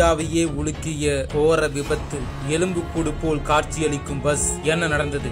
இந்தியாவையே உலுக்கிய கோர விபத்து. எலும்புக்கூடு போல் காட்சியளிக்கும் பஸ். என்ன நடந்தது?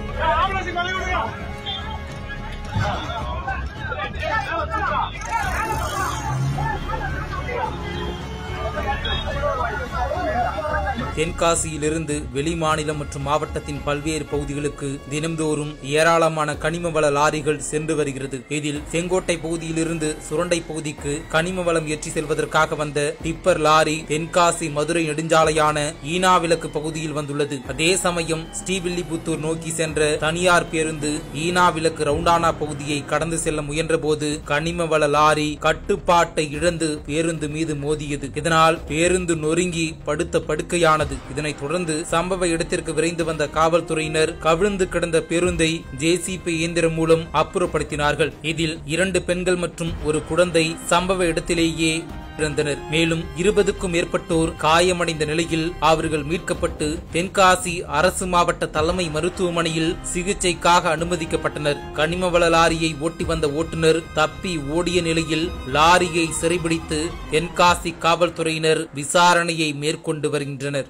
தென்காசியிலிருந்து வெளிமாநிலம் மற்றும் மாவட்டத்தின் பல்வேறு பகுதிகளுக்கு தினம்தோறும் ஏராளமான கனிம வள லாரிகள் சென்று வருகிறது. இதில் செங்கோட்டை பகுதியிலிருந்து சுரண்டை பகுதிக்கு கனிம வளம் ஏற்றி செல்வதற்காக வந்த டிப்பர் லாரி தென்காசி மதுரை நெடுஞ்சாலையான ஈனாவிலக்கு பகுதியில் வந்துள்ளது. அதே சமயம் ஸ்ரீவில்லிபுத்தூர் நோக்கி சென்ற தனியார் பேருந்து ஈனாவிலக்கு ரவுண்டானா பகுதியை கடந்து செல்ல முயன்ற போது கனிம வள லாரி கட்டுப்பாட்டை இழந்து பேருந்து மீது மோதியது. இதனால் பேருந்து நொறுங்கி படுத்த படுக்கையானது. இதனைத் தொடர்ந்து சம்பவ இடத்திற்கு விரைந்து வந்த காவல்துறையினர் கவிழ்ந்து கிடந்த பேருந்தை ஜேசிபி இயந்திரம் மூலம் அப்புறப்படுத்தினார்கள். இதில் 2 பெண்கள் மற்றும் ஒரு குழந்தை சம்பவ இடத்திலேயே இறந்தனர். மேலும் 20க்கும் மேற்பட்டோர் காயமடைந்த நிலையில் அவர்கள் மீட்கப்பட்டு தென்காசி அரசு மாவட்ட தலைமை மருத்துவமனையில் சிகிச்சைக்காக அனுமதிக்கப்பட்டனர். கனிம வள லாரியை ஓட்டி வந்த ஓட்டுநர் தப்பி ஓடிய நிலையில் லாரியை சிறைபிடித்து தென்காசி காவல்துறையினர் விசாரணையை மேற்கொண்டு வருகின்றனர்.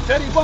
சரி இப்போ